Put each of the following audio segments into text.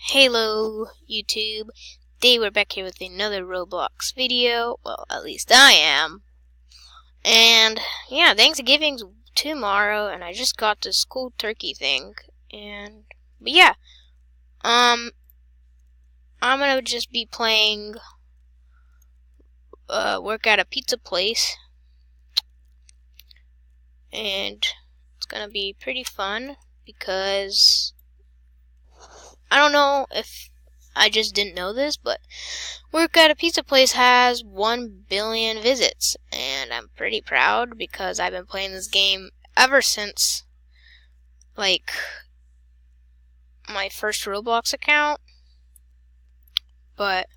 Hello, YouTube. Today we're back here with another Roblox video. Well, at least I am. And yeah, Thanksgiving's tomorrow, and I just got this cool turkey thing. But yeah, I'm gonna just be playing work at a pizza place, and it's gonna be pretty fun because I don't know if I just didn't know this, but Work at a Pizza Place has 1 billion visits, and I'm pretty proud because I've been playing this game ever since, like, my first Roblox account, but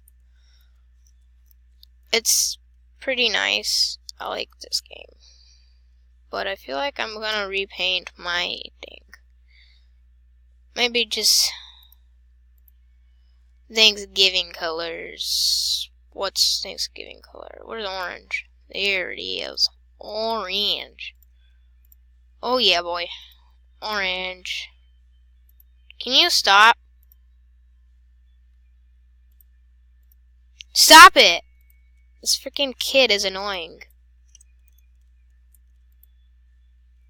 it's pretty nice. I like this game, but I feel like I'm gonna repaint my thing. Maybe just Thanksgiving colors. What's Thanksgiving color? Where's orange? There it is. Orange. Oh yeah, boy. Orange. Can you stop? Stop it! This freaking kid is annoying.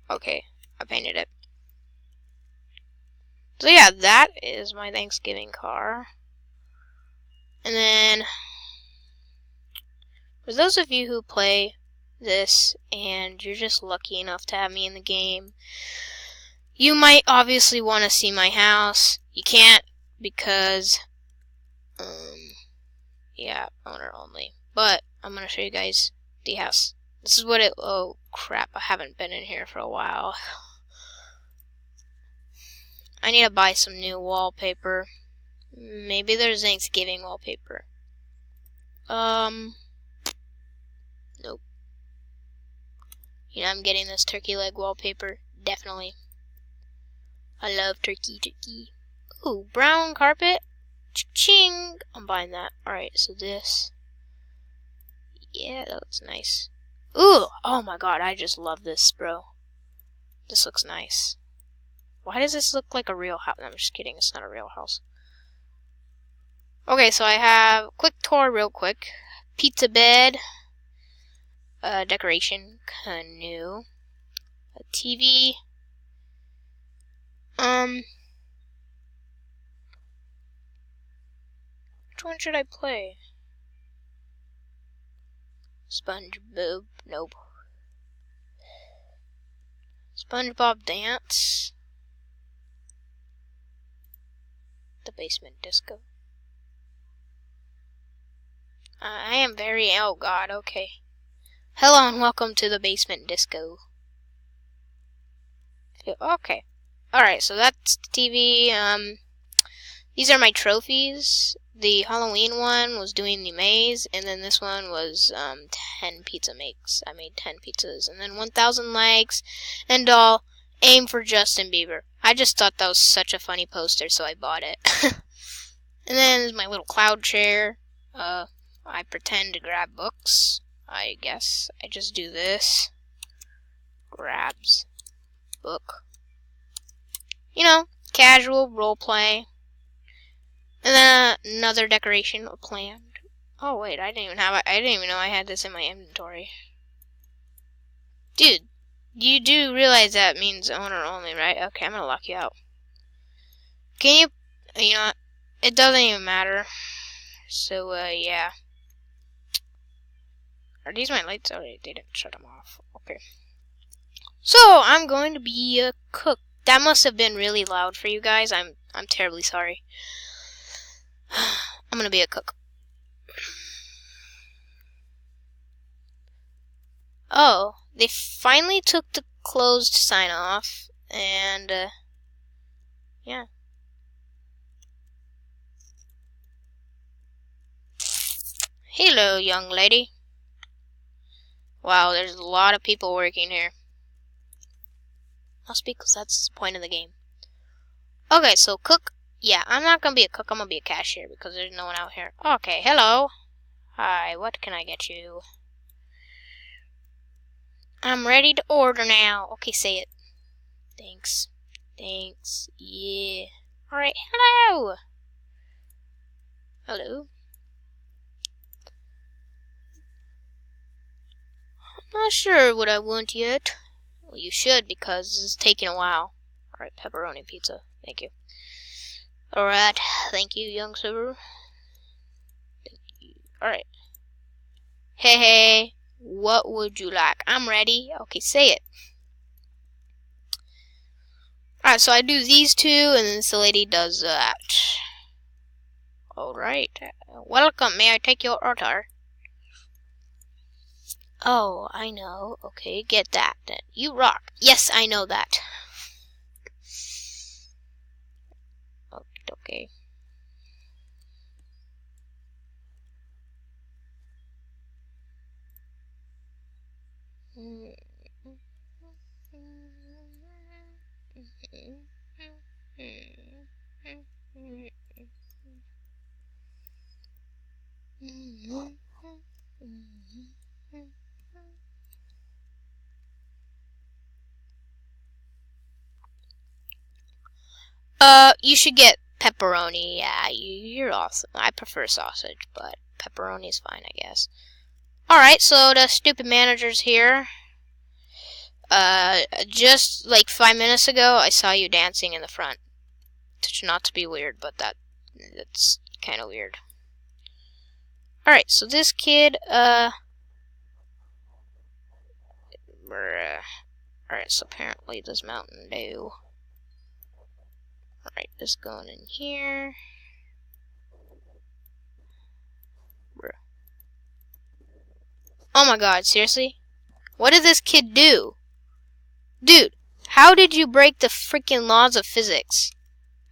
Okay, I painted it. So yeah, that is my Thanksgiving car. And then, for those of you who play this and you're just lucky enough to have me in the game, you might obviously want to see my house. You can't because, yeah, owner only. But I'm going to show you guys the house. This is what it, oh crap, I haven't been in here for a while. I need to buy some new wallpaper. Maybe there's Thanksgiving wallpaper. Nope. You know, I'm getting this turkey leg wallpaper. Definitely. I love turkey. Ooh, brown carpet. Ching! I'm buying that. Alright, so this. Yeah, that looks nice. Ooh! Oh my god, I just love this, bro. This looks nice. Why does this look like a real house? I'm just kidding, it's not a real house. Okay, so I have quick tour real quick. Pizza bed. Decoration. Canoe. A TV. Which one should I play? SpongeBob. Nope. SpongeBob Dance. The Basement Disco. I am very... Oh god, okay. Hello and welcome to the Basement Disco. Okay. Alright, so that's the TV. These are my trophies. The Halloween one was doing the maze, and then this one was 10 pizza makes. I made 10 pizzas, and then 1,000 likes, and all. Aim for Justin Bieber. I just thought that was such a funny poster, so I bought it. And then there's my little cloud chair. I pretend to grab books. I guess I just do this. Grabs book. You know, casual role play. And then another decoration planned. Oh wait, I didn't even know I had this in my inventory. Dude, you do realize that means owner only, right? Okay, I'm gonna lock you out. Can you know, it doesn't even matter. So, yeah. Are these my lights? Oh, they didn't shut them off. Okay. So, I'm going to be a cook. That must have been really loud for you guys. I'm terribly sorry. I'm gonna be a cook. Oh, they finally took the closed sign off, and, yeah. Hello, young lady. Wow, there's a lot of people working here. Must be because that's the point of the game. Okay, so cook. Yeah, I'm not gonna be a cook, I'm gonna be a cashier because there's no one out here. Okay, hello. Hi, what can I get you? I'm ready to order now. Okay, say it. Thanks. Thanks. Yeah. Alright, hello! Hello? I'm not sure what I want yet. Well, you should, because it's taking a while. Alright, pepperoni pizza. Thank you. Alright, thank you, young sir. Thank you. Alright. Hey, what would you like? I'm ready. Okay, say it. Alright, so I do these two, and then this lady does that. Alright. Welcome. May I take your order? Oh, I know. Okay, get that then. You rock. Yes, I know that. Okay. You should get pepperoni. Yeah, you're awesome. I prefer sausage, but pepperoni's fine, I guess. Alright, so the stupid manager's here. Just like 5 minutes ago, I saw you dancing in the front. Not to be weird, but that's kind of weird. Alright, so this kid, Alright, so apparently there's Mountain Dew. Alright, this going in here. Oh my god, seriously? What did this kid do? Dude, how did you break the freaking laws of physics?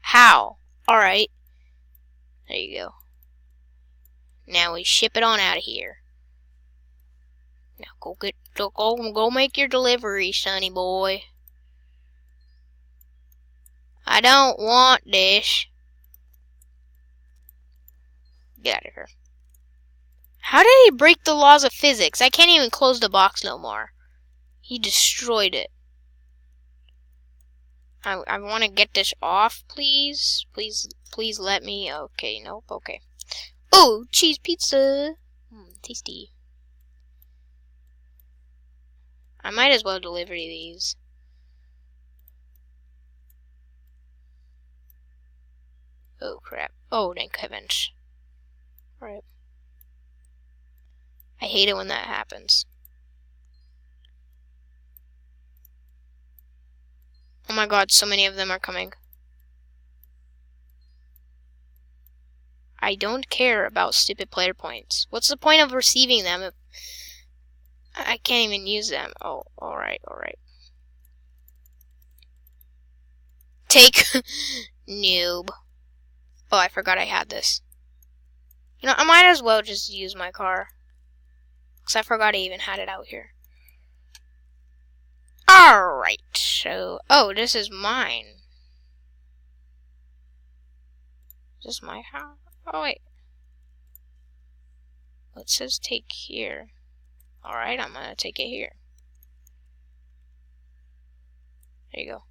How? Alright. There you go. Now we ship it on out of here. Now go make your delivery, sonny boy. I don't want this. Get out of here. How did he break the laws of physics? I can't even close the box no more. He destroyed it. I want to get this off, please. Please let me. Okay, nope, okay. Oh, cheese pizza. Tasty. I might as well deliver these. Oh, crap. Oh, thank heavens. Alright. I hate it when that happens. Oh my god, so many of them are coming. I don't care about stupid player points. What's the point of receiving them if I can't even use them? Oh, alright. Take noob. Oh, I forgot I had this. You know, I might as well just use my car. Because I forgot I even had it out here. Alright, so... Oh, this is mine. Is this my house? Oh, wait. It says take here. Alright, I'm gonna take it here. There you go.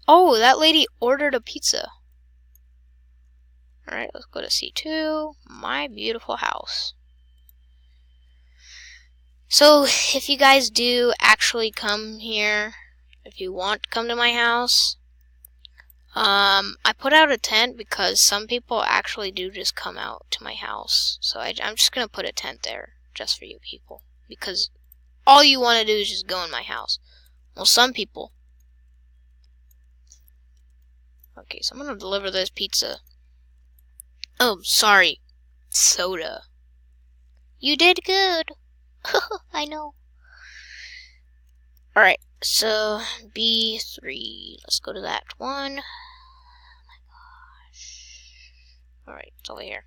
Oh, that lady ordered a pizza. Alright, let's go to C2. My beautiful house. So, if you guys do actually come here, if you want to come to my house, I put out a tent because some people actually do just come out to my house. So I'm just going to put a tent there just for you people. Because all you want to do is just go in my house. Well, some people. Okay, so I'm going to deliver this pizza. Oh, sorry. Soda. You did good. I know. Alright, so B3. Let's go to that one. Oh my gosh. Alright, it's over here.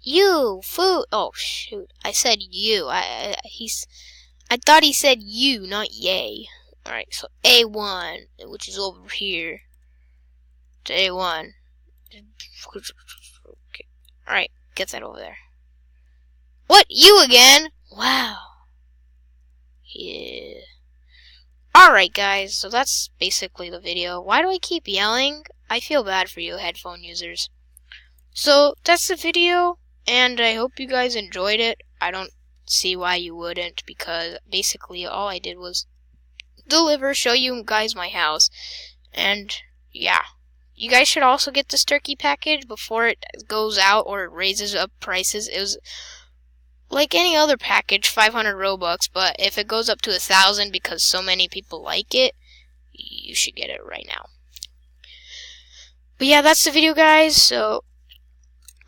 You food. Oh shoot! I said you. I thought he said you, not yay. All right, so A1, which is over here. To A1. Okay. All right, get that over there. What? You again? Wow. Alright guys, so that's basically the video. Why do I keep yelling? I feel bad for you headphone users. So that's the video, and I hope you guys enjoyed it. I don't see why you wouldn't, because basically all I did was show you guys my house, and yeah. You guys should also get this turkey package before it goes out or it raises up prices. It was like any other package, 500 Robux, but if it goes up to 1,000 because so many people like it, you should get it right now. But yeah, that's the video, guys, so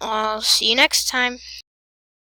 I'll see you next time.